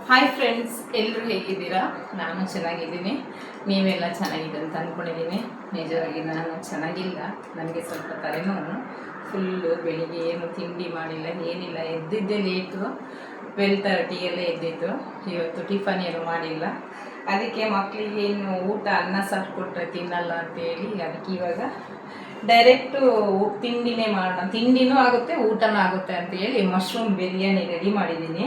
Hi friends, ಎಲ್ಲರೂ ಹೇಗಿದ್ದೀರಾ? ನಾನು ಚೆನ್ನಾಗಿದ್ದೀನಿ. ನೀವೆಲ್ಲ ಚೆನ್ನಾಗಿದೆ ಅಂತ ಅಂದ್ಕೊಂಡಿದ್ದೀನಿ. ನಿಜವಾಗಿ ನಾನು ಚೆನ್ನಾಗಿಲ್ಲ. ನನಗೆ ಸ್ವಲ್ಪ ತಲೆನೋವು. ಫುಲ್ಲು ಬೆಳಿಗ್ಗೆ ಏನು ತಿಂಡಿ ಮಾಡಿಲ್ಲ, ಏನಿಲ್ಲ. ಎದ್ದಿದ್ದೆ ಲೇಟು, 12:30 ಎದ್ದಿದ್ದು. ಇವತ್ತು ಟಿಫನ್ ಏನು ಮಾಡಿಲ್ಲ. ಅದಕ್ಕೆ ಮಕ್ಕಳಿಗೆ ಏನು ಊಟ ಅನ್ನ ಸಾರು ಕೊಟ್ಟರೆ ತಿನ್ನಲ್ಲ ಅಂತೇಳಿ ಅದಕ್ಕೆ ಇವಾಗ ಡೈರೆಕ್ಟು ತಿಂಡಿನೇ ಮಾಡೋಣ, ತಿಂಡಿನೂ ಆಗುತ್ತೆ ಊಟನೂ ಆಗುತ್ತೆ ಅಂತೇಳಿ ಮಶ್ರೂಮ್ ಬಿರಿಯಾನಿ ರೆಡಿ ಮಾಡಿದ್ದೀನಿ.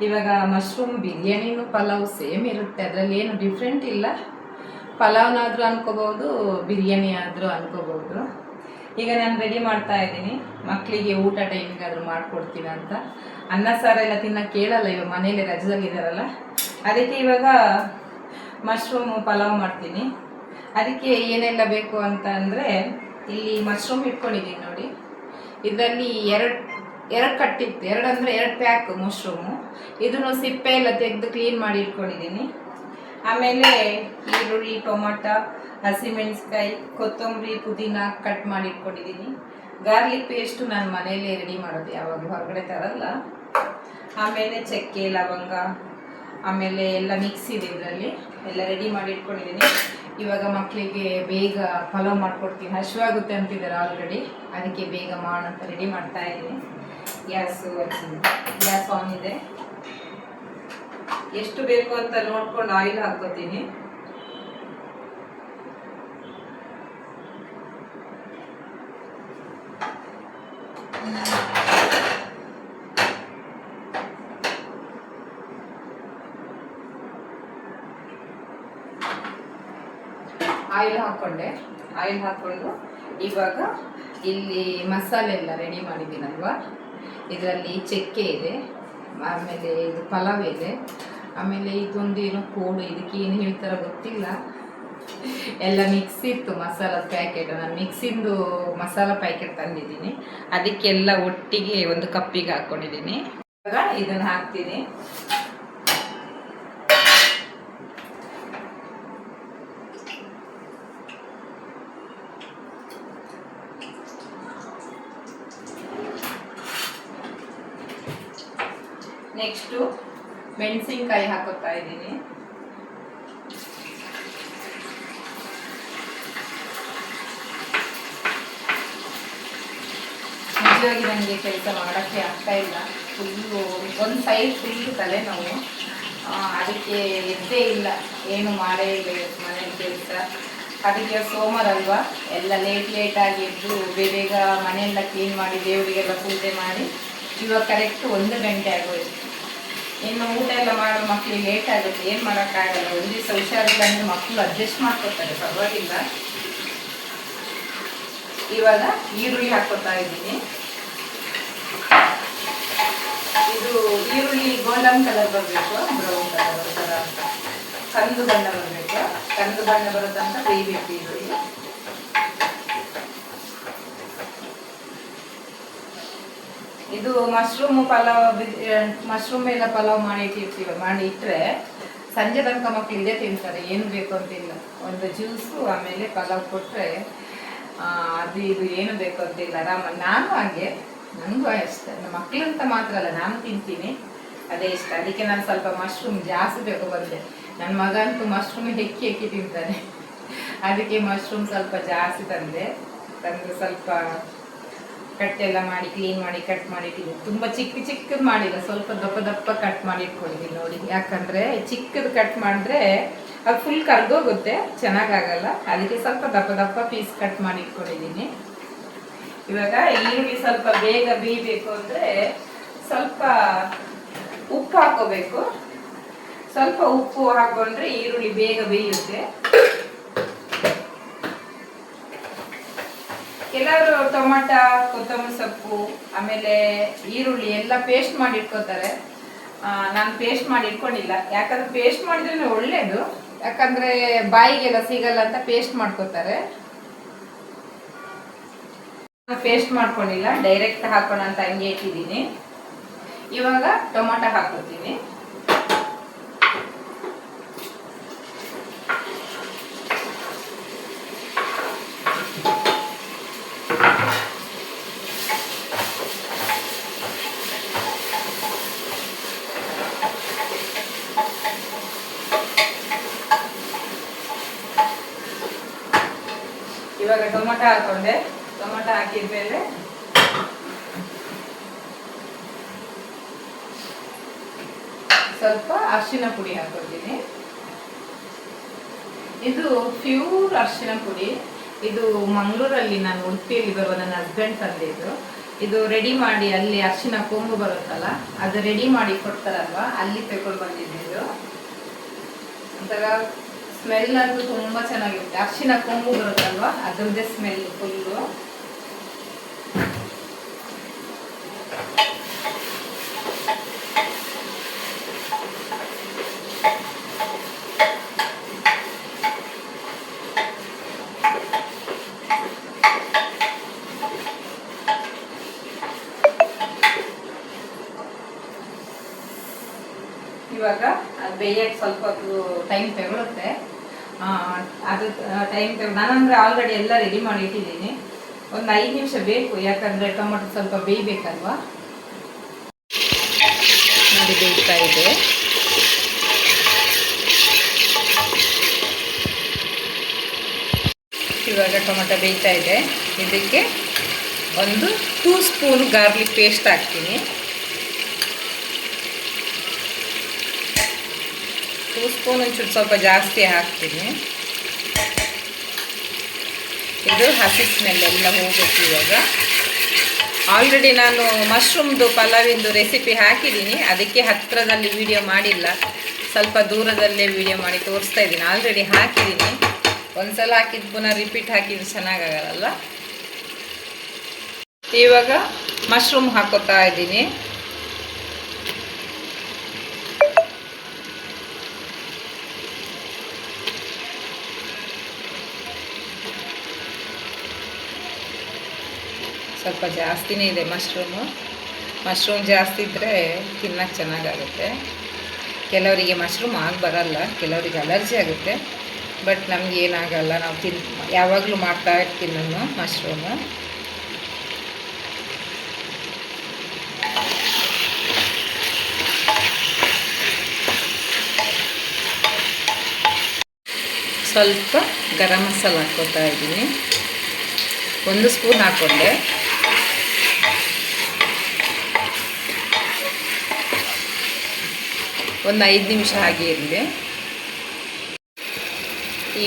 ಇವಾಗ ಮಶ್ರೂಮ್ ಬಿರಿಯಾನಿನೂ ಪಲಾವ್ ಸೇಮ್ ಇರುತ್ತೆ, ಅದರಲ್ಲಿ ಏನು ಡಿಫ್ರೆಂಟ್ ಇಲ್ಲ. ಪಲಾವ್ನಾದರೂ ಅನ್ಕೋಬೋದು, ಬಿರಿಯಾನಿ ಆದರೂ ಅನ್ಕೋಬೋದು. ಈಗ ನಾನು ರೆಡಿ ಮಾಡ್ತಾ ಇದ್ದೀನಿ, ಮಕ್ಕಳಿಗೆ ಊಟ ಟೈಮಿಗಾದರೂ ಮಾಡಿಕೊಡ್ತೀನಿ ಅಂತ. ಅನ್ನ ಸಾರೆಲ್ಲ ತಿನ್ನೋಕ್ಕೆ ಕೇಳಲ್ಲ, ಇವಾಗ ಮನೇಲಿ ರಜದಲ್ಲಿದ್ದಾರಲ್ಲ. ಅದಕ್ಕೆ ಇವಾಗ ಮಶ್ರೂಮು ಪಲಾವ್ ಮಾಡ್ತೀನಿ. ಅದಕ್ಕೆ ಏನೆಲ್ಲ ಬೇಕು ಅಂತ ಅಂದರೆ, ಇಲ್ಲಿ ಮಶ್ರೂಮ್ ಇಟ್ಕೊಂಡಿದ್ದೀನಿ ನೋಡಿ. ಇದರಲ್ಲಿ ಎರಡು ಕಟ್ಟಿತ್ತು, ಎರಡು ಪ್ಯಾಕ್ ಮಶ್ರೂಮು. ಇದನ್ನು ಸಿಪ್ಪೆ ಎಲ್ಲ ತೆಗೆದು ಕ್ಲೀನ್ ಮಾಡಿ ಇಟ್ಕೊಂಡಿದ್ದೀನಿ. ಆಮೇಲೆ ಈರುಳ್ಳಿ, ಟೊಮಾಟೊ, ಹಸಿಮೆಣಸಿನ್ಕಾಯಿ, ಕೊತ್ತಂಬರಿ, ಪುದೀನ ಕಟ್ ಮಾಡಿ ಇಟ್ಕೊಂಡಿದ್ದೀನಿ. ಗಾರ್ಲಿಕ್ ಪೇಸ್ಟು ನಾನು ಮನೆಯಲ್ಲೇ ರೆಡಿ ಮಾಡೋದು, ಯಾವಾಗ ಹೊರಗಡೆ ತರಲ್ಲ. ಆಮೇಲೆ ಚಕ್ಕೆ, ಲವಂಗ, ಆಮೇಲೆ ಎಲ್ಲ ಮಿಕ್ಸ್ ಇದೆ, ಇದರಲ್ಲಿ ಎಲ್ಲ ರೆಡಿ ಮಾಡಿ ಇಟ್ಕೊಂಡಿದ್ದೀನಿ. ಇವಾಗ ಮಕ್ಕಳಿಗೆ ಬೇಗ ಪಲಾವ್ ಮಾಡಿಕೊಡ್ತೀನಿ, ಹಸಿವಾಗುತ್ತೆ ಅಂತಿದ್ದಾರೆ ಆಲ್ರೆಡಿ. ಅದಕ್ಕೆ ಬೇಗ ಮಾಡೋಂತ ರೆಡಿ ಮಾಡ್ತಾ ಇದ್ದೀನಿ. ಗ್ಯಾಸ್ ಆನ್ ಇದೆ. ಎಷ್ಟು ಬೇಕು ಅಂತ ನೋಡ್ಕೊಂಡು ಆಯಿಲ್ ಹಾಕೋತೀನಿ. ಆಯಿಲ್ ಹಾಕ್ಕೊಂಡು ಇವಾಗ ಇಲ್ಲಿ ಮಸಾಲೆ ಎಲ್ಲ ರೆಡಿ ಮಾಡಿದ್ದೀನಲ್ವ. ಇದರಲ್ಲಿ ಚಕ್ಕೆ ಇದೆ, ಆಮೇಲೆ ಇದು ಪಲಾವ್ ಇದೆ, ಆಮೇಲೆ ಇದೊಂದು ಏನೋ ಕೋಡು, ಇದಕ್ಕೆ ಏನು ಹೇಳ್ತಾರೋ ಗೊತ್ತಿಲ್ಲ. ಎಲ್ಲ ಮಿಕ್ಸ್ ಇತ್ತು ಮಸಾಲದ ಪ್ಯಾಕೆಟ್. ನಾನು ಮಿಕ್ಸಿಂದು ಮಸಾಲ ಪ್ಯಾಕೆಟ್ ತಂದಿದ್ದೀನಿ. ಅದಕ್ಕೆಲ್ಲ ಒಟ್ಟಿಗೆ ಒಂದು ಕಪ್ಪಿಗೆ ಹಾಕ್ಕೊಂಡಿದ್ದೀನಿ. ಇವಾಗ ಇದನ್ನು ಹಾಕ್ತೀನಿ. ನೆಕ್ಸ್ಟು ಮೆಣಸಿನ್ಕಾಯಿ ಹಾಕೋತಾ ಇದ್ದೀನಿ. ನಿಜವಾಗಿ ನನಗೆ ಕೆಲಸ ಮಾಡೋಕ್ಕೆ ಆಗ್ತಾ ಇಲ್ಲ. ಫುಲ್ಲು ಒಂದು ಸೈಡ್ ಫುಲ್ಲು ತಲೆನೋವು. ಅದಕ್ಕೆ ಎದ್ದೇ ಇಲ್ಲ, ಏನು ಮಾಡೇ ಇಲ್ಲ ಮನೇಲಿ ಕೆಲಸ. ಅದಕ್ಕೆ ಸೋಮವಾರ ಅಲ್ವಾ, ಎಲ್ಲ ಲೇಟಾಗಿ ಎದ್ದು ಬೇಗ ಮನೆಯೆಲ್ಲ ಕ್ಲೀನ್ ಮಾಡಿ ದೇವರಿಗೆಲ್ಲ ಪೂಜೆ ಮಾಡಿ ಇವಾಗ ಕರೆಕ್ಟ್ 1 ಗಂಟೆ ಆಗೋಯ್ತು. ಇನ್ನು ಊಟ ಎಲ್ಲ ಮಾಡೋ ಮಕ್ಕಳಿಗೆ ಲೇಟ್ ಆಗುತ್ತೆ, ಏನು ಮಾಡೋಕ್ಕಾಗಲ್ಲ. ಒಂದು ದಿವಸ ಹುಷಾರಿಲ್ಲ ಅಂದರೆ ಮಕ್ಕಳು ಅಡ್ಜಸ್ಟ್ ಮಾಡ್ಕೊತಾರೆ, ಪರವಾಗಿಲ್ಲ. ಇವಾಗ ಈರುಳ್ಳಿ ಹಾಕ್ಕೊತಾ ಇದ್ದೀನಿ. ಇದು ಈರುಳ್ಳಿ ಗೋಲ್ಡನ್ ಕಲರ್ ಬರಬೇಕು, ಬ್ರೌನ್ ಕಲರ್ ಥರ ಕಂದು ಬಣ್ಣ ಬರಬೇಕು. ಕಂದು ಬಣ್ಣ ಬರೋ ತನಕ ಬೇಯಬೇಕು ಈರುಳ್ಳಿ. ಇದು ಮಶ್ರೂಮ್ ಎಲ್ಲ ಪಲಾವ್ ಮಾಡಿ ಇಟ್ಟರೆ ಸಂಜೆ ತನಕ ಮಕ್ಕಳು ಇದೇ ತಿಂತಾರೆ, ಏನು ಬೇಕು ಅಂತಿಲ್ಲ. ಒಂದು ಜ್ಯೂಸು ಆಮೇಲೆ ಪಲಾವ್ ಕೊಟ್ಟರೆ ಅದು ಇದು ಏನು ಬೇಕು ಅಂತಿಲ್ಲ, ಆರಾಮಾಗಿ. ನಾನು ಹಾಗೆ, ನನಗೂ ಇಷ್ಟ. ಮಕ್ಕಳಂತ ಮಾತ್ರ ಅಲ್ಲ, ನಾನು ತಿಂತೀನಿ, ಅದೇ ಇಷ್ಟ. ಅದಕ್ಕೆ ನಾನು ಸ್ವಲ್ಪ ಮಶ್ರೂಮ್ ಜಾಸ್ತಿ ಬೇಕು ಬಂದೆ. ನನ್ನ ಮಗ ಅಂತೂ ಮಶ್ರೂಮ್ ಹೆಕ್ಕಿ ತಿಂತಾನೆ. ಅದಕ್ಕೆ ಮಶ್ರೂಮ್ ಸ್ವಲ್ಪ ಜಾಸ್ತಿ ತಂದು ಸ್ವಲ್ಪ ಕಟ್ಟೆಲ್ಲ ಮಾಡಿ ಕ್ಲೀನ್ ಮಾಡಿ ಕಟ್ ಮಾಡಿಟ್ಟಿದ್ದೀನಿ. ತುಂಬ ಚಿಕ್ಕದು ಮಾಡಿಲ್ಲ, ಸ್ವಲ್ಪ ದಪ್ಪ ಕಟ್ ಮಾಡಿ ಇಟ್ಕೊಂಡಿದ್ದೀನಿ ನೋಡಿ. ಯಾಕಂದರೆ ಚಿಕ್ಕದು ಕಟ್ ಮಾಡಿದ್ರೆ ಅದು ಫುಲ್ ಕರ್ಗೋಗುತ್ತೆ, ಚೆನ್ನಾಗಾಗಲ್ಲ. ಅದಕ್ಕೆ ಸ್ವಲ್ಪ ದಪ್ಪ ಪೀಸ್ ಕಟ್ ಮಾಡಿ ಇಟ್ಕೊಂಡಿದ್ದೀನಿ. ಇವಾಗ ಈರುಳ್ಳಿ ಸ್ವಲ್ಪ ಬೇಗ ಬೇಯಬೇಕು ಅಂದರೆ ಸ್ವಲ್ಪ ಉಪ್ಪು ಹಾಕೋಬೇಕು. ಸ್ವಲ್ಪ ಉಪ್ಪು ಹಾಕೊಂಡ್ರೆ ಈರುಳ್ಳಿ ಬೇಗ ಬೇಯುತ್ತೆ. ಕೆಲವರು ಟೊಮಾಟೊ, ಕೊತ್ತಂಬರಿ ಸೊಪ್ಪು, ಆಮೇಲೆ ಈರುಳ್ಳಿ ಎಲ್ಲ ಪೇಸ್ಟ್ ಮಾಡಿ ಇಟ್ಕೋತಾರೆ. ನಾನು ಪೇಸ್ಟ್ ಮಾಡಿ ಇಟ್ಕೊಂಡಿಲ್ಲ, ಯಾಕಂದ್ರೆ ಪೇಸ್ಟ್ ಮಾಡಿದ್ರೆ ಒಳ್ಳೇದು. ಯಾಕಂದರೆ ಬಾಯಿಗೆಲ್ಲ ಸಿಗಲ್ಲ ಅಂತ ಪೇಸ್ಟ್ ಮಾಡ್ಕೋತಾರೆ. ಪೇಸ್ಟ್ ಮಾಡ್ಕೊಂಡಿಲ್ಲ, ಡೈರೆಕ್ಟ್ ಹಾಕೋಣ ಅಂತ ಹಂಗೆ ಇಟ್ಟಿದ್ದೀನಿ. ಇವಾಗ ಟೊಮಾಟೊ ಹಾಕೋತೀನಿ. ಇವಾಗ ಟೊಮೊಟೊ ಹಾಕೊಂಡೆ. ಟೊಮೊಟೊ ಹಾಕಿದ್ಮೇಲೆ ಸ್ವಲ್ಪ ಅರಿಶಿನ ಪುಡಿ ಹಾಕೊಳ್ತೀನಿ. ಇದು ಪ್ಯೂರ್ ಅರಿಶಿನ ಪುಡಿ. ಇದು ಮಂಗಳೂರಲ್ಲಿ, ನಾನು ಉಡುಪಿಯಲ್ಲಿ ಬರುವ ನನ್ನ ಹಸ್ಬೆಂಡ್ ತಂದಿದ್ದು. ಇದು ರೆಡಿ ಮಾಡಿ ಅಲ್ಲಿ ಅರಿಶಿನ ಕೊಂಬು ಬರುತ್ತಲ್ಲ, ಅದು ರೆಡಿ ಮಾಡಿ ಕೊಡ್ತಾರಲ್ವ, ಅಲ್ಲಿ ತಗೊಂಡು ಬಂದಿದ್ದು. ಒಂಥರ ಸ್ಮೆಲ್ ಅಂತೂ ತುಂಬ ಚೆನ್ನಾಗಿರುತ್ತೆ. ಅರಿಶಿನ ಕೊಂಬು ಬರುತ್ತಲ್ವ, ಅದರದ್ದೇ ಸ್ಮೆಲ್ ಫುಲ್ಲು. ಇವಾಗ ಅದು ಬೇಯಕ್ಕೆ ಸ್ವಲ್ಪ ಹೊತ್ತು ಟೈಮ್ ತಗೊಳುತ್ತೆ. ಅದು ಟೈಮ್ ನಾನಂದರೆ ಆಲ್ರೆಡಿ ಎಲ್ಲ ರೆಡಿ ಮಾಡಿ ಇಟ್ಟಿದ್ದೀನಿ. ಒಂದು 5 ನಿಮಿಷ ಬೇಕು, ಯಾಕಂದರೆ ಟೊಮೊಟೊ ಸ್ವಲ್ಪ ಬೇಯಬೇಕಲ್ವ. ನೋಡಿ ಬೇಯ್ತಾ ಇದೆ. ಇವಾಗ ಟೊಮೊಟೊ ಬೇಯ್ತಾ ಇದೆ. ಇದಕ್ಕೆ ಒಂದು 2 ಸ್ಪೂನ್ ಗಾರ್ಲಿಕ್ ಪೇಸ್ಟ್ ಹಾಕ್ತೀನಿ. 2 ಸ್ಪೂನ್ ಒಂಚೂರು ಸ್ವಲ್ಪ ಜಾಸ್ತಿ ಹಾಕ್ತೀನಿ. ಇದು ಹಸಿ ಸ್ಮೆಲ್ ಎಲ್ಲ ಹೋಗುತ್ತೆ. ಇವಾಗ ಆಲ್ರೆಡಿ ನಾನು ಮಶ್ರೂಮ್ದು ಪಲಾವಿಂದು ರೆಸಿಪಿ ಹಾಕಿದ್ದೀನಿ, ಅದಕ್ಕೆ ಹತ್ತಿರದಲ್ಲಿ ವಿಡಿಯೋ ಮಾಡಿಲ್ಲ, ಸ್ವಲ್ಪ ದೂರದಲ್ಲೇ ವಿಡಿಯೋ ಮಾಡಿ ತೋರಿಸ್ತಾ ಇದ್ದೀನಿ. ಆಲ್ರೆಡಿ ಹಾಕಿದ್ದೀನಿ. ಒಂದ್ಸಲ ಹಾಕಿದ್ದು ಪುನಃ ರಿಪೀಟ್ ಹಾಕಿದ್ರೆ ಚೆನ್ನಾಗಾಗಲ್ಲ. ಇವಾಗ ಮಶ್ರೂಮ್ ಹಾಕೋತಾ ಇದ್ದೀನಿ. ಸ್ವಲ್ಪ ಜಾಸ್ತಿನೇ ಇದೆ ಮಶ್ರೂಮ್ ಜಾಸ್ತಿ ಇದ್ದರೆ ತಿನ್ನೋಕ್ಕೆ ಚೆನ್ನಾಗಾಗುತ್ತೆ. ಕೆಲವರಿಗೆ ಮಶ್ರೂಮ್ ಆಗಿ ಬರಲ್ಲ, ಕೆಲವರಿಗೆ ಅಲರ್ಜಿ ಆಗುತ್ತೆ. ಬಟ್ ನಮ್ಗೆ ಏನಾಗಲ್ಲ, ನಾವು ಯಾವಾಗಲೂ ಮಾಡ್ತಾ ಇರ್ತೀನಿ ನಾನು ಮಶ್ರೂಮು. ಸ್ವಲ್ಪ ಗರಂ ಮಸಾಲ ಹಾಕ್ಕೋತಾ ಇದ್ದೀನಿ. 1 ಸ್ಪೂನ್ ಹಾಕ್ಕೊಂಡೆ. ಒಂದು 5 ನಿಮಿಷ ಹಾಗೆ ಇರಲಿ.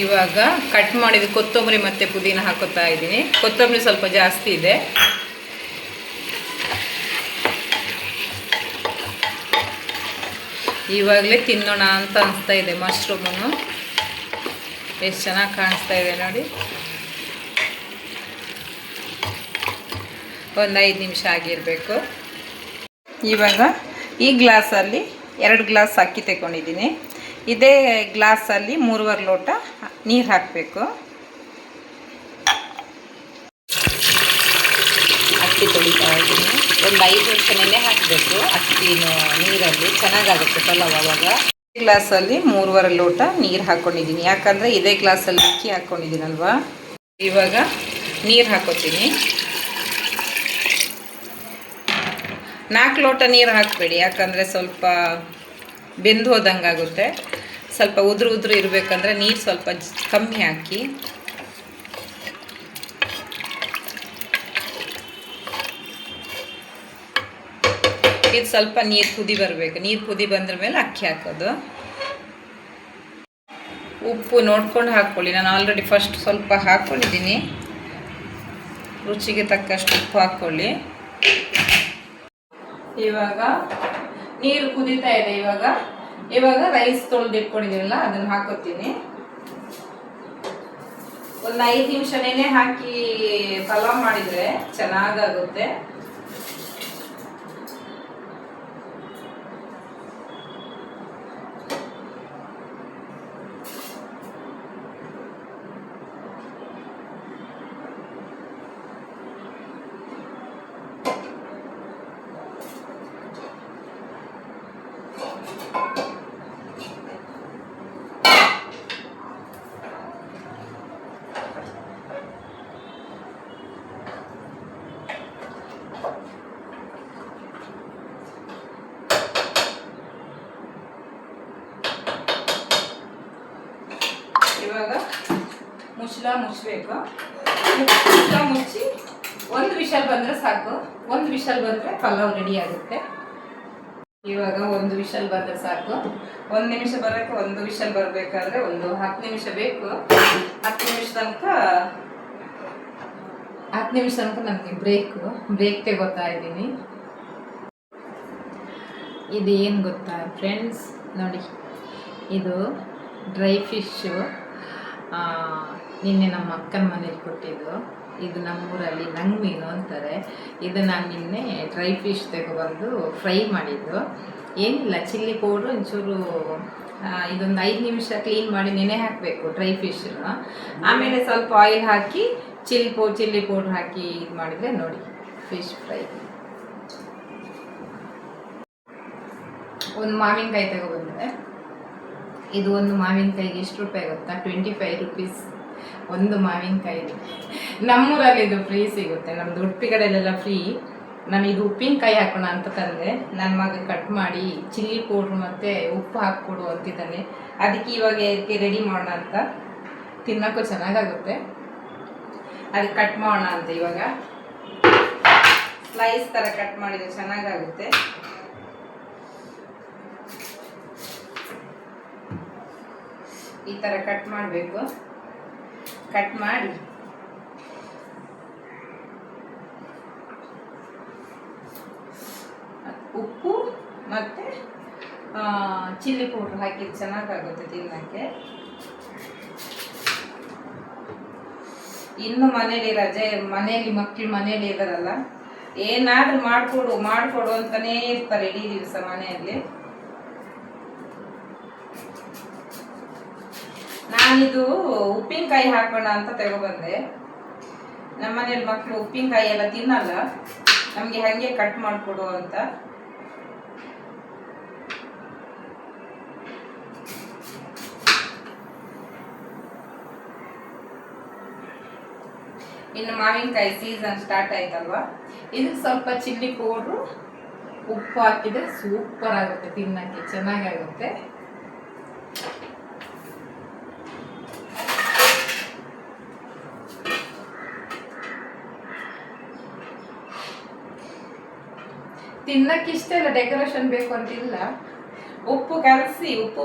ಇವಾಗ ಕಟ್ ಮಾಡಿದ ಕೊತ್ತಂಬರಿ ಮತ್ತು ಪುದೀನ ಹಾಕೋತಾ ಇದ್ದೀನಿ. ಕೊತ್ತಂಬರಿ ಸ್ವಲ್ಪ ಜಾಸ್ತಿ ಇದೆ. ಇವಾಗಲೇ ತಿನ್ನೋಣ ಅಂತ ಅನಿಸ್ತಾ ಇದೆ. ಮಶ್ರೂಮನ್ನು ಎಷ್ಟು ಚೆನ್ನಾಗಿ ಕಾಣಿಸ್ತಾ ಇದೆ ನೋಡಿ. ಒಂದು 5 ನಿಮಿಷ ಆಗಿರಬೇಕು. ಇವಾಗ ಈ ಗ್ಲಾಸಲ್ಲಿ 2 ಗ್ಲಾಸ್ ಅಕ್ಕಿ ತಗೊಂಡಿದ್ದೀನಿ. ಇದೇ ಗ್ಲಾಸಲ್ಲಿ 3.25 ಲೋಟ ನೀರು ಹಾಕಬೇಕು. ಅಕ್ಕಿ ತೊಳಿತಾ ಇದ್ದೀನಿ. ಒಂದು 5 ನಿಮಿಷ ನೆನೆ ಹಾಕಬೇಕು ಅಕ್ಕಿನ ನೀರಲ್ಲಿ, ಚೆನ್ನಾಗಾಗುತ್ತೆ ಪಲಾವ್ ಆವಾಗ. ಈ ಗ್ಲಾಸಲ್ಲಿ 3.25 ಲೋಟ ನೀರು ಹಾಕ್ಕೊಂಡಿದ್ದೀನಿ, ಯಾಕಂದರೆ ಇದೇ ಗ್ಲಾಸಲ್ಲಿ ಅಕ್ಕಿ ಹಾಕ್ಕೊಂಡಿದ್ದೀನಲ್ವ. ಇವಾಗ ನೀರು ಹಾಕೋತೀನಿ. 4 ಲೋಟ ನೀರು ಹಾಕಬೇಡಿ, ಯಾಕಂದರೆ ಸ್ವಲ್ಪ ಬೆಂದು ಹೋದಂಗೆ ಆಗುತ್ತೆ. ಸ್ವಲ್ಪ ಉದುರು ಇರಬೇಕಂದ್ರೆ ನೀರು ಸ್ವಲ್ಪ ಕಮ್ಮಿ ಹಾಕಿ. ಇದು ಸ್ವಲ್ಪ ನೀರು ಕುದಿ ಬರಬೇಕು. ನೀರು ಕುದಿ ಬಂದ್ರ ಮೇಲೆ ಅಕ್ಕಿ ಹಾಕೋದು. ಉಪ್ಪು ನೋಡ್ಕೊಂಡು ಹಾಕ್ಕೊಳ್ಳಿ. ನಾನು ಆಲ್ರೆಡಿ ಫಸ್ಟ್ ಸ್ವಲ್ಪ ಹಾಕ್ಕೊಂಡಿದ್ದೀನಿ. ರುಚಿಗೆ ತಕ್ಕಷ್ಟು ಉಪ್ಪು ಹಾಕ್ಕೊಳ್ಳಿ. ಇವಾಗ ನೀರು ಕುದೀತಾ ಇದೆ. ಇವಾಗ ರೈಸ್ ತೊಳೆದಿಟ್ಕೊಂಡಿದ್ದೀನಲ್ಲ ಅದನ್ನು ಹಾಕೋತೀನಿ. ಒಂದು 5 ನಿಮಿಷ ನೆನೆ ಹಾಕಿ ಪಲಾವ್ ಮಾಡಿದರೆ ಚೆನ್ನಾಗಾಗುತ್ತೆ. ಇವಾಗ ಮುಚ್ಚಬೇಕು. ಮುಚ್ಚಿ ಒಂದು ವಿಷಲ್ ಬಂದರೆ ಸಾಕು. ಒಂದು ವಿಷಲ್ ಬಂದರೆ ಪಲಾವ್ ರೆಡಿ ಆಗುತ್ತೆ. ಇವಾಗ ಒಂದು ವಿಷಲ್ ಬಂದರೆ ಸಾಕು. 1 ನಿಮಿಷ ಬರೋಕ್ಕೆ, ಒಂದು ವಿಷಲ್ ಬರಬೇಕಾದ್ರೆ ಒಂದು 10 ನಿಮಿಷ ಬೇಕು. 10 ನಿಮಿಷ ತನಕ ನನಗೆ ಬ್ರೇಕ್ ತೆಗೋತಾ ಇದ್ದೀನಿ. ಇದೇನು ಗೊತ್ತಾ ಫ್ರೆಂಡ್ಸ್, ನೋಡಿ ಇದು ಡ್ರೈ ಫಿಶ್ಶು. ನಿನ್ನೆ ನಮ್ಮ ಅಕ್ಕನ ಮನೇಲಿ ಕೊಟ್ಟಿದ್ದು. ಇದು ನಮ್ಮೂರಲ್ಲಿ ನಂಗೆ ಮೀನು ಅಂತಾರೆ. ಇದು ನಾನು ನಿನ್ನೆ ಡ್ರೈ ಫಿಶ್ ತೆಗೊಬಂದು ಫ್ರೈ ಮಾಡಿದ್ದು. ಏನಿಲ್ಲ, ಚಿಲ್ಲಿ ಪೌಡ್ರು ಒಂಚೂರು ಇದೊಂದು 5 ನಿಮಿಷ ಕ್ಲೀನ್ ಮಾಡಿ ನೆನೆ ಹಾಕಬೇಕು ಡ್ರೈ ಫಿಶನ್ನ. ಆಮೇಲೆ ಸ್ವಲ್ಪ ಆಯಿಲ್ ಹಾಕಿ ಚಿಲ್ಲಿ ಪೌಡ್ರ್ ಹಾಕಿ ಇದು ಮಾಡಿದರೆ ನೋಡಿ ಫಿಶ್ ಫ್ರೈ. ಒಂದು ಮಾವಿನಕಾಯಿ ತಗೊಬಂದರೆ, ಇದು ಒಂದು ಮಾವಿನಕಾಯಿಗೆ ಎಷ್ಟು ರೂಪಾಯಿ ಗೊತ್ತಾ? 25 ರುಪೀಸ್ ಒಂದು ಮಾವಿನಕಾಯಿ. ನಮ್ಮೂರಲ್ಲಿ ಇದು ಫ್ರೀ ಸಿಗುತ್ತೆ, ನಮ್ಮದು ಉಡುಪಿ ಕಡೆಯಲ್ಲೆಲ್ಲ ಫ್ರೀ. ನಾನು ಇದು ಉಪ್ಪಿನಕಾಯಿ ಹಾಕೋಣ ಅಂತ ತಂದೆ. ನನ್ನ ಮಗ ಕಟ್ ಮಾಡಿ ಚಿಲ್ಲಿ ಪೌಡ್ರು ಮತ್ತು ಉಪ್ಪು ಹಾಕ್ಕೊಡು ಅಂತಿದ್ದಾನೆ. ಅದಕ್ಕೆ ಇವಾಗ ಇದಕ್ಕೆ ರೆಡಿ ಮಾಡೋಣ ಅಂತ. ತಿನ್ನೋಕ್ಕೂ ಚೆನ್ನಾಗಾಗುತ್ತೆ, ಅದಕ್ಕೆ ಕಟ್ ಮಾಡೋಣ ಅಂತ. ಇವಾಗ ಸ್ಲೈಸ್ ಥರ ಕಟ್ ಮಾಡಿದರೆ ಚೆನ್ನಾಗಾಗುತ್ತೆ. ಈ ಥರ ಕಟ್ ಮಾಡಬೇಕು. ಕಟ್ ಮಾಡಿ ಉಪ್ಪು ಮತ್ತು ಚಿಲ್ಲಿ ಪೌಡ್ರ್ ಹಾಕಿದ್ದು ಚೆನ್ನಾಗಾಗುತ್ತೆ ತಿನ್ನೋಕ್ಕೆ. ಇನ್ನು ಮನೇಲಿ ಮನೇಲಿ ಮಕ್ಕಳು ಮನೇಲಿ ಇದ್ದಾರಲ್ಲ, ಏನಾದರೂ ಮಾಡಿಕೊಡು ಅಂತಲೇ ಇರ್ತಾರೆ ಇಡೀ ದಿವಸ ಮನೆಯಲ್ಲಿ. ನಾನಿದು ಉಪ್ಪಿನಕಾಯಿ ಹಾಕೋಣ ಅಂತ ತಗೊಬಂದೆ. ನಮ್ಮ ಮನೇಲಿ ಮಕ್ಕಳು ಉಪ್ಪಿನಕಾಯಿ ಎಲ್ಲ ತಿನ್ನಲ್ಲ, ನಮಗೆ ಹಾಗೆ ಕಟ್ ಮಾಡಿಕೊಡು ಅಂತ. ಇನ್ನು ಮಾವಿನಕಾಯಿ ಸೀಸನ್ ಸ್ಟಾರ್ಟ್ ಆಯ್ತಲ್ವಾ, ಇದಕ್ಕೆ ಸ್ವಲ್ಪ ಚಿಲ್ಲಿ ಪೌಡ್ರು ಉಪ್ಪು ಹಾಕಿದರೆ ಸೂಪರ್ ಆಗುತ್ತೆ, ತಿನ್ನಕ್ಕೆ ಚೆನ್ನಾಗಾಗುತ್ತೆ. ತಿನ್ನಕ್ಕೆ ಇಷ್ಟೆಲ್ಲ ಡೆಕೋರೇಷನ್ ಬೇಕು ಅಂತಿಲ್ಲ. ಉಪ್ಪು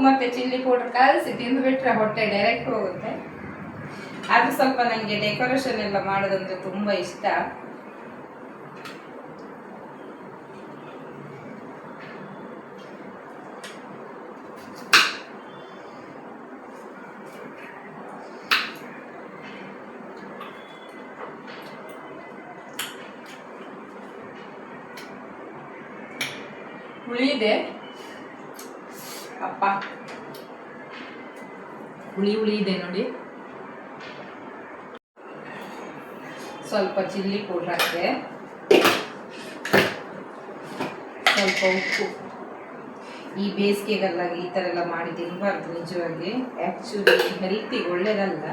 ಮತ್ತು ಚಿಲ್ಲಿ ಪೌಡರ್ ಕಲಸಿ ತಿಂದುಬಿಟ್ರೆ ಹೊಟ್ಟೆ ಡೈರೆಕ್ಟ್ ಹೋಗುತ್ತೆ. ಅದು ಸ್ವಲ್ಪ ನನಗೆ ಡೆಕೋರೇಷನ್ ಎಲ್ಲ ಮಾಡೋದಂದ್ರೆ ತುಂಬ ಇಷ್ಟ. ಹುಳಿ ಇದೆ ಅಪ್ಪ, ಹುಳಿ ಇದೆ ನೋಡಿ. ಸ್ವಲ್ಪ ಚಿಲ್ಲಿ ಪೌಡ್ರ್ ಹಾಕಿದೆ, ಸ್ವಲ್ಪ ಉಪ್ಪು. ಈ ಬೇಸಿಗೆಗೆಲ್ಲ ಈ ಥರ ಎಲ್ಲ ಮಾಡಿ ತಿನ್ನಬಾರ್ದು ನಿಜವಾಗಿ. ಆ್ಯಕ್ಚುಲಿ ಹೆಲ್ತಿಗೆ ಒಳ್ಳೇದಲ್ಲ.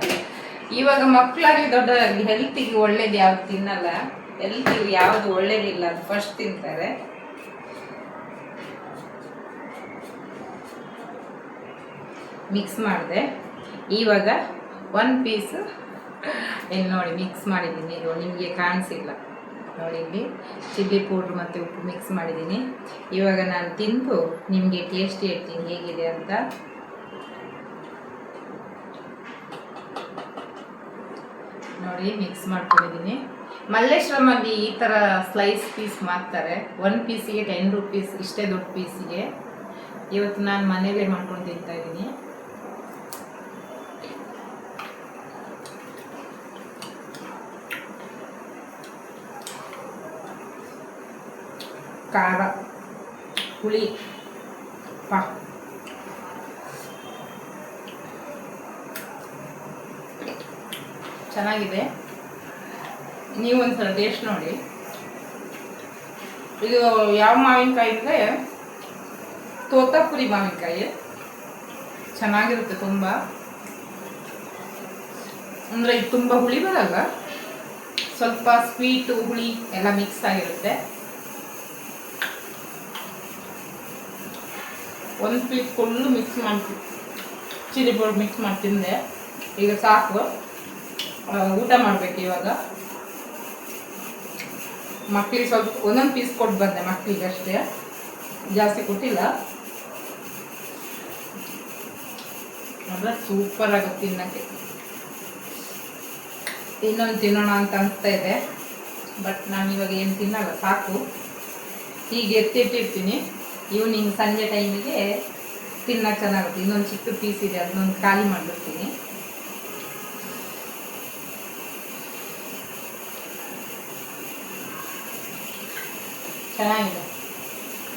ಇವಾಗ ಮಕ್ಕಳಾಗಲಿ ದೊಡ್ಡದಾಗಲಿ ಹೆಲ್ತಿಗೆ ಒಳ್ಳೇದು ಯಾವ್ದು ತಿನ್ನಲ್ಲ. ಹೆಲ್ತಿಗೆ ಯಾವುದು ಒಳ್ಳೇದಿಲ್ಲ ಅದು ಫಸ್ಟ್ ತಿಂತಾರೆ. ಮಿಕ್ಸ್ ಮಾಡಿದೆ. ಇವಾಗ 1 ಪೀಸ್ ಇಲ್ಲಿ ನೋಡಿ ಮಿಕ್ಸ್ ಮಾಡಿದ್ದೀನಿ. ಇದು ನಿಮಗೆ ಕಾಣಿಸಿಲ್ಲ ನೋಡಿ, ಇಲ್ಲಿ ಚಿಲ್ಲಿ ಪೌಡ್ರ್ ಮತ್ತು ಉಪ್ಪು ಮಿಕ್ಸ್ ಮಾಡಿದ್ದೀನಿ. ಇವಾಗ ನಾನು ತಿಂದು ನಿಮಗೆ ಟೇಸ್ಟ್ ಹೇಳ್ತೀನಿ ಹೇಗಿದೆ ಅಂತ. ನೋಡಿ ಮಿಕ್ಸ್ ಮಾಡ್ಕೊಂಡಿದ್ದೀನಿ. ಮಲ್ಲೇಶ್ವರಮಲ್ಲಿ ಈ ಥರ ಸ್ಲೈಸ್ ಪೀಸ್ ಮಾಡ್ತಾರೆ. 1 ಪೀಸಿಗೆ 10 ರುಪೀಸ್, ಇಷ್ಟೇ ದೊಡ್ಡ ಪೀಸಿಗೆ. ಇವತ್ತು ನಾನು ಮನೇಲೇ ಮಾಡ್ಕೊಂಡು ತಿಂತಾಯಿದ್ದೀನಿ. ಖಾರ, ಹುಳಿ, ಚೆನ್ನಾಗಿದೆ. ನೀವು ಒಂದ್ಸಲ ಟೇಸ್ಟ್ ನೋಡಿ. ಇದು ಯಾವ ಮಾವಿನಕಾಯಿ ಅಂದರೆ ತೋತಾಪುರಿ ಮಾವಿನಕಾಯಿ. ಚೆನ್ನಾಗಿರುತ್ತೆ ತುಂಬ. ಅಂದರೆ ಇದು ತುಂಬ ಹುಳಿ ಬರಲ್ಲ, ಸ್ವಲ್ಪ ಸ್ವೀಟು ಹುಳಿ ಎಲ್ಲ ಮಿಕ್ಸ್ ಆಗಿರುತ್ತೆ. 1 ಪೀಸ್ ಫುಲ್ಲು ಮಿಕ್ಸ್ ಮಾಡಿ ಚಿಲ್ಲಿ ಪೌಡರ್ ಮಿಕ್ಸ್ ಮಾಡಿ ತಿಂದೆ. ಈಗ ಸಾಕು. ಊಟ ಮಾಡಬೇಕು ಇವಾಗ. ಮಕ್ಕಳಿಗೆ ಸ್ವಲ್ಪ ಒಂದೊಂದು ಪೀಸ್ ಕೊಟ್ಟು ಬಂದೆ, ಮಕ್ಕಳಿಗೆ ಅಷ್ಟೇ, ಜಾಸ್ತಿ ಕೊಟ್ಟಿಲ್ಲ. ಆದರೆ ಸೂಪರ್ ಆಗುತ್ತೆ ತಿನ್ನೋಕ್ಕೆ. ಇನ್ನೊಂದು ತಿನ್ನೋಣ ಅಂತ ಅನಿಸ್ತಾ ಇದೆ, ಬಟ್ ನಾನು ಇವಾಗ ಏನು ತಿನ್ನಲ್ಲ, ಸಾಕು. ಹೀಗೆ ಎತ್ತಿಟ್ಟಿರ್ತೀನಿ, ಈವ್ನಿಂಗ್ ಸಂಜೆ ಟೈಮಿಗೆ ತಿನ್ನೋಕೆ ಚೆನ್ನಾಗುತ್ತೆ. ಇನ್ನೊಂದು ಚಿಕ್ಕ ಪೀಸ್ ಇದೆ, ಅದನ್ನೊಂದು ಖಾಲಿ ಮಾಡಿಬಿಡ್ತೀನಿ. ಚೆನ್ನಾಗಿದೆ,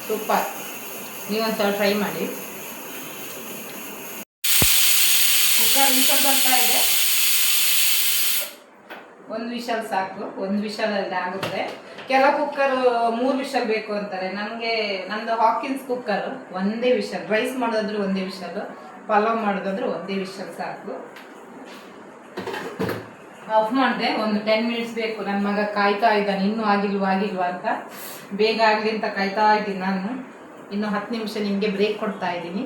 ಸೂಪರ್. ನೀವೊಂದ್ಸಲ ಟ್ರೈ ಮಾಡಿ. ಕುಕ್ಕರ್ ವಿಷಲ್ ಬರ್ತಾ ಇದೆ, ಒಂದು ವಿಷಲ್ ಸಾಕು, ಒಂದು ವಿಷಲಲ್ಲಿ ಆಗುತ್ತೆ. ಕೆಲವು ಕುಕ್ಕರ್ 3 ವಿಷಲ್ ಬೇಕು ಅಂತಾರೆ. ನಂದು ಹಾಕಿನ್ಸ್ ಕುಕ್ಕರ್ ಒಂದೇ ವಿಷಲ್. ರೈಸ್ ಮಾಡೋದಾದ್ರೂ ಒಂದೇ ವಿಷಲ್, ಪಲಾವ್ ಮಾಡೋದಾದ್ರೂ ಒಂದೇ ವಿಷಲ್ ಸಾಕು. ಆಫ್ ಮಾಡಿದೆ. ಒಂದು 10 ಮಿನಿಟ್ಸ್ ಬೇಕು. ನನ್ನ ಮಗ ಕಾಯ್ತಾ ಇದ್ದಾನೆ, ಇನ್ನೂ ಆಗಿಲ್ವಾ ಅಂತ. ಬೇಗ ಆಗಲಿ ಅಂತ ಕಾಯ್ತಾ ಇದ್ದೀನಿ ನಾನು. ಇನ್ನು 10 ನಿಮಿಷ ನಿಮಗೆ ಬ್ರೇಕ್ ಕೊಡ್ತಾ ಇದ್ದೀನಿ.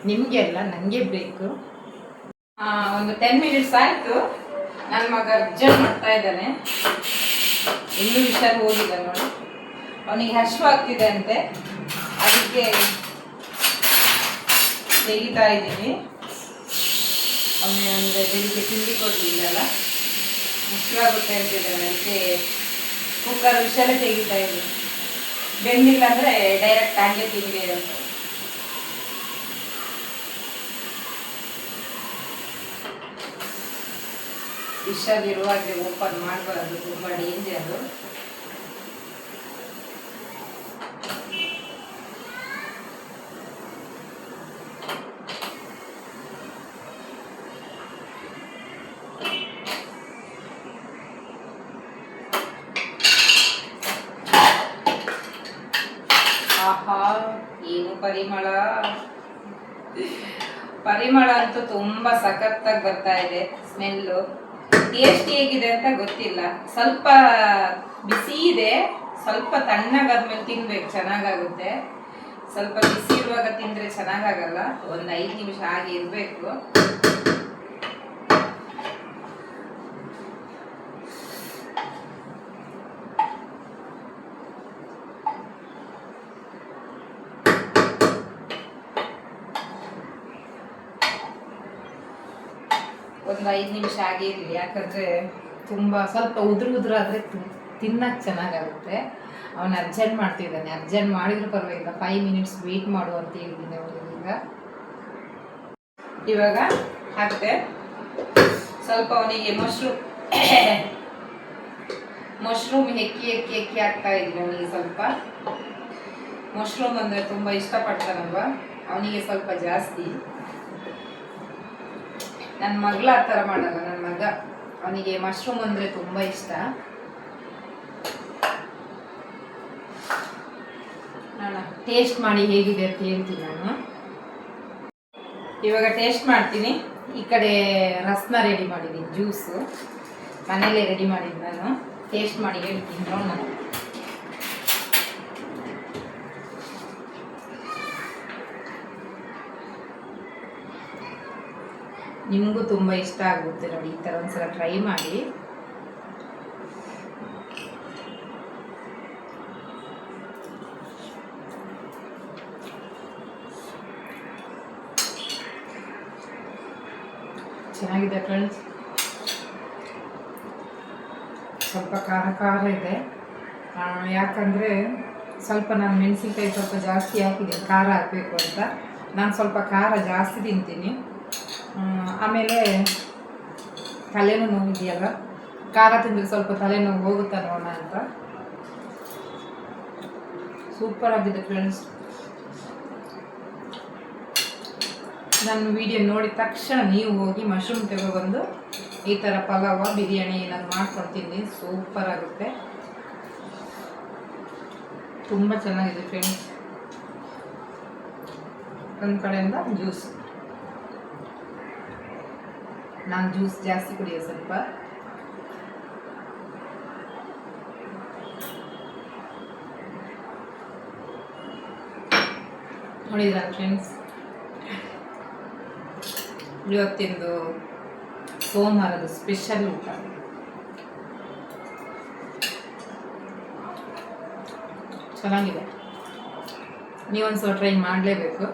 ನಿಮಗೆ ಅಲ್ಲ, ನನಗೆ ಬ್ರೇಕು. ಒಂದು 10 ಮಿನಿಟ್ಸ್ ಆಯಿತು. ನನ್ನ ಮಗ ಅರ್ಜೆಂಟ್ ಮಾಡ್ತಾ ಇದ್ದಾನೆ, ಇನ್ನೂ ವಿಷಲ್ ಹೋಗಿಲ್ಲ ನೋಡಿ. ಅವನಿಗೆ ಹಶ್ವಾಗ್ತಿದೆ ಅಂತೆ, ಅದಕ್ಕೆ ತೆಗಿತಾ ಇದ್ದೀನಿ. ಅವನಿಗೆ ಅಂದರೆ ಬೆಳಿಗ್ಗೆ ತಿಂಡಿ ಕೊಡಲಿಲ್ಲಲ್ಲ, ಹಶ್ವಾಗುತ್ತೆ ಅಂತಿದ್ದಾನೆ, ಅದಕ್ಕೆ ಕುಕ್ಕರ್ ವಿಷಲೇ ತೆಗಿತಾ ಇದ್ದೀನಿ. ಬೆಂದಿಲ್ಲ ಅಂದರೆ ಡೈರೆಕ್ಟ್ ಹಂಗೆ ತಿಂಡಿ ಅಂತ. ವಿಷಲ್ ಇರುವಾಗಲೇ ಓಪನ್ ಮಾಡಬಾರ್ದು, ತುಂಬ ಡೇಂಜರು. ಆಹಾ, ಏನು ಪರಿಮಳ ಅಂತೂ ತುಂಬ ಸಖತ್ತಾಗಿ ಬರ್ತಾ ಇದೆ. ಸ್ಮೆಲ್ಲು ಟೇಸ್ಟ್ ಹೇಗಿದೆ ಅಂತ ಗೊತ್ತಿಲ್ಲ. ಸ್ವಲ್ಪ ಬಿಸಿ ಇದೆ, ಸ್ವಲ್ಪ ತಣ್ಣಗಾದ್ಮೇಲೆ ತಿನ್ಬೇಕು, ಚೆನ್ನಾಗಾಗುತ್ತೆ. ಸ್ವಲ್ಪ ಬಿಸಿ ಇರುವಾಗ ತಿಂದರೆ ಚೆನ್ನಾಗಾಗಲ್ಲ. ಒಂದು 5 ನಿಮಿಷ ಹಾಗೆ ಇರಬೇಕು. ಒಂದು 5 ನಿಮಿಷ ಹಾಗೆ ಇರಲಿ, ಯಾಕಂದರೆ ತುಂಬ ಸ್ವಲ್ಪ ಉದುರಾದರೆ ತಿನ್ನಕ್ಕೆ ಚೆನ್ನಾಗಾಗುತ್ತೆ. ಅವನು ಅರ್ಜೆಂಟ್ ಮಾಡ್ತಿದ್ದಾನೆ, ಅರ್ಜೆಂಟ್ ಮಾಡಿದ್ರು ಪರವಾಗಿಲ್ಲ, 5 ಮಿನಿಟ್ಸ್ ವೆಯ್ಟ್ ಮಾಡು ಅಂತ ಹೇಳಿದ್ದೀನಿ ಅವನಿಗೆ. ಇವಾಗ ಹಾಕ್ತೆ ಸ್ವಲ್ಪ. ಅವನಿಗೆ ಮಶ್ರೂಮ್ ಹೆಕ್ಕಿ ಹಾಕ್ತಾ ಇದ್ದೀನಿ ಅವನಿಗೆ. ಸ್ವಲ್ಪ ಮಶ್ರೂಮ್ ಅಂದರೆ ತುಂಬ ಇಷ್ಟಪಡ್ತಾನಲ್ವ, ಅವನಿಗೆ ಸ್ವಲ್ಪ ಜಾಸ್ತಿ. ನನ್ನ ಮಗಳ ಆ ಥರ ಮಾಡಲ್ಲ, ನನ್ನ ಮಗ ಅವನಿಗೆ ಮಶ್ರೂಮ್ ಅಂದರೆ ತುಂಬ ಇಷ್ಟ. ನಾನು ಟೇಸ್ಟ್ ಮಾಡಿ ಹೇಗಿದೆ ಅಂತ ಹೇಳ್ತೀನಿ ನಾನು. ಇವಾಗ ಟೇಸ್ಟ್ ಮಾಡ್ತೀನಿ. ಈ ಕಡೆ ರಸನ ರೆಡಿ ಮಾಡಿದ್ದೀನಿ, ಜ್ಯೂಸು ಮನೇಲೇ ರೆಡಿ ಮಾಡಿದ್ದೀನಿ ನಾನು. ಟೇಸ್ಟ್ ಮಾಡಿ ಹೇಳ್ತೀನಿ ನೋಡೋಣ. ನಿಮಗೂ ತುಂಬ ಇಷ್ಟ ಆಗುತ್ತೆ ನೋಡಿ, ಈ ಥರ ಒಂದ್ಸಲ ಟ್ರೈ ಮಾಡಿ. ಚೆನ್ನಾಗಿದೆ ಫ್ರೆಂಡ್ಸ್. ಸ್ವಲ್ಪ ಖಾರ ಇದೆ, ಯಾಕಂದರೆ ಸ್ವಲ್ಪ ನಾನು ಮೆಣಸಿನ್ಕಾಯಿ ಸ್ವಲ್ಪ ಜಾಸ್ತಿ ಹಾಕಿದ್ದೀನಿ, ಖಾರ ಹಾಕಬೇಕು ಅಂತ. ನಾನು ಸ್ವಲ್ಪ ಖಾರ ಜಾಸ್ತಿ ತಿಂತೀನಿ. ಆಮೇಲೆ ತಲೆನೂ ನೋವಿದೆಯಲ್ಲ, ಖಾರ ತಿಂದರೆ ಸ್ವಲ್ಪ ತಲೆನೋವು ಹೋಗುತ್ತಾ ನೋಡೋಣ ಅಂತ. ಸೂಪರ್ ಆಗಿದೆ ಫ್ರೆಂಡ್ಸ್. ನನ್ನ ವಿಡಿಯೋ ನೋಡಿದ ತಕ್ಷಣ ನೀವು ಹೋಗಿ ಮಶ್ರೂಮ್ ತಗೊಬಂದು ಈ ಥರ ಪಲಾವ ಬಿರಿಯಾನಿ ನಾನು ಮಾಡ್ಕೊಡ್ತೀನಿ. ಸೂಪರ್ ಆಗುತ್ತೆ, ತುಂಬ ಚೆನ್ನಾಗಿದೆ ಫ್ರೆಂಡ್ಸ್. ಒಂದು ಕಡೆಯಿಂದ ಜ್ಯೂಸ್, ನಾನು ಜ್ಯೂಸ್ ಜಾಸ್ತಿ ಕುಡಿಯೋದು ಸ್ವಲ್ಪ. ನೋಡಿದ್ರಾ ಫ್ರೆಂಡ್ಸ್, ಇವತ್ತಿಂದು ಸೋಮವಾರದ ಸ್ಪೆಷಲ್ ಊಟ. ಚೆನ್ನಾಗಿದೆ, ನೀವೊಂದ್ಸಲ ಟ್ರೈ ಮಾಡಲೇಬೇಕು.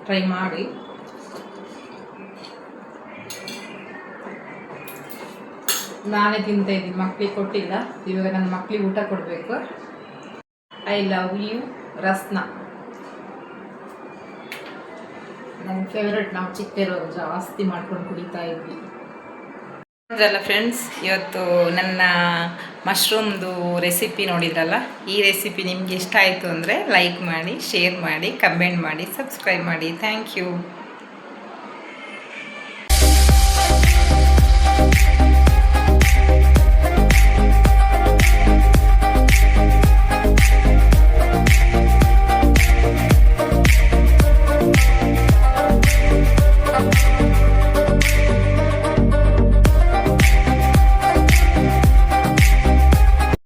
ಟ್ರೈ ಮಾಡಿ. ನಾನೇ ತಿಂತಾ ಇದ್ದೀನಿ, ಮಕ್ಕಳಿಗೆ ಕೊಟ್ಟಿಲ್ಲ. ಇವಾಗ ನನ್ನ ಮಕ್ಕಳಿಗೆ ಊಟ ಕೊಡಬೇಕು. ಐ ಲವ್ ಯು ರಸ್ನ, ನನ್ನ ಫೇವ್ರೆಟ್. ನಾವು ಚಿಕ್ಕದಿರುವಾಗ ಜಾಸ್ತಿ ಮಾಡ್ಕೊಂಡು ಕುಡಿತಾ ಇದ್ವಿ. ನೋಡಿದ್ರಲ್ಲ ಫ್ರೆಂಡ್ಸ್, ಇವತ್ತು ನನ್ನ ಮಶ್ರೂಮ್ದು ರೆಸಿಪಿ ನೋಡಿದ್ರಲ್ಲ. ಈ ರೆಸಿಪಿ ನಿಮ್ಗೆ ಇಷ್ಟ ಆಯಿತು ಅಂದರೆ ಲೈಕ್ ಮಾಡಿ, ಶೇರ್ ಮಾಡಿ, ಕಮೆಂಟ್ ಮಾಡಿ, ಸಬ್ಸ್ಕ್ರೈಬ್ ಮಾಡಿ. Thank you.